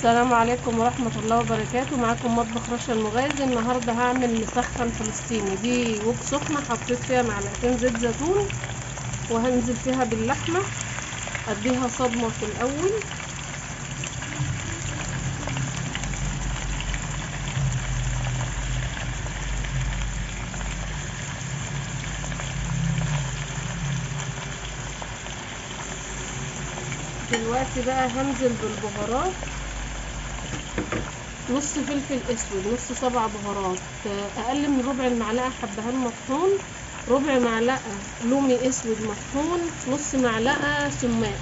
السلام عليكم ورحمة الله وبركاته. معاكم مطبخ رشا المغازي. النهاردة هعمل مسخن فلسطيني. دي وك سخنة حطيت فيها معلقتين زيت زيتون وهنزل فيها باللحمة اديها صدمة في الاول. دلوقتي بقى هنزل بالبهارات، نص فلفل اسود، نص 7 بهارات، اقل من ربع المعلقه حبهان مطحون، ربع معلقه لومي اسود مطحون، نص معلقه سماق.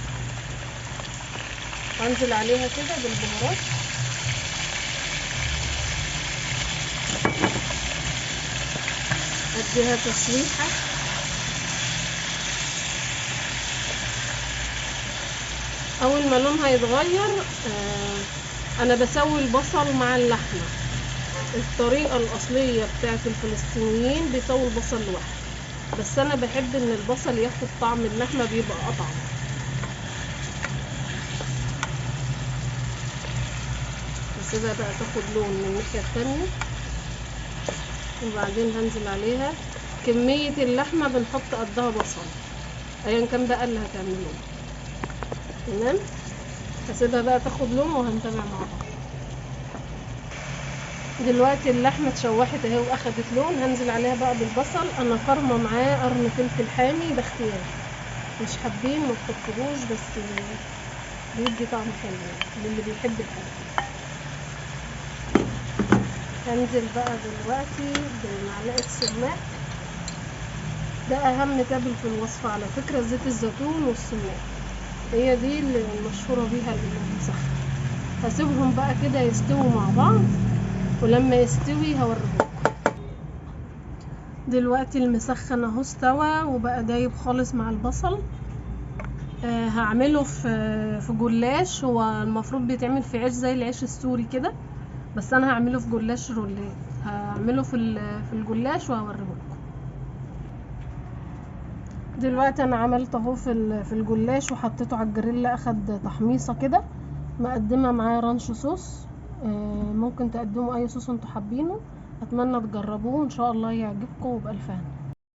هنزل عليها كده بالبهارات. اديها تشويحه. اول ما لونها يتغير انا بسوي البصل مع اللحمه. الطريقه الاصليه بتاعت الفلسطينيين بيسووا البصل لوحده، بس انا بحب ان البصل ياخد طعم اللحمه، بيبقى اطعم. بسيبها بقى تاخد لون من الناحيه التانيه، وبعدين هنزل عليها كميه اللحمه بنحط قدها بصل ايا كان بقى اللي هتعملوه. تمام، هسيبها بقى تاخد لون وهنتابع مع بعض. دلوقتي اللحمه اتشوحت اهي واخدت لون. هنزل عليها بقى بالبصل. انا فرمه معاه قرن فلفل حامي، ده اختياري، مش حابين ما تحطوهوش، بس بيدي طعم حلو للي بيحب الحاجه. هنزل بقى دلوقتي بمعلقه سماق. ده اهم تابل في الوصفه على فكره، زيت الزيتون والسماق، هي دي اللي مشهوره بيها المسخن. هسيبهم بقى كده يستووا مع بعض، ولما يستوي هوريكم. دلوقتي المسخن اهو استوى وبقى دايب خالص مع البصل. هعمله في جلاش. هو المفروض بيتعمل في عيش زي العيش السوري كده، بس انا هعمله في جلاش رولات. هعمله في الجلاش وهوريهولكم. دلوقتي انا عملت اهو في الجلاش وحطيته على الجريل، اخد تحميصه كده. مقدمه معاه رانش صوص. ممكن تقدموا اي صوص انتوا حابينه. اتمنى تجربوه ان شاء الله يعجبكم وبألف هنا.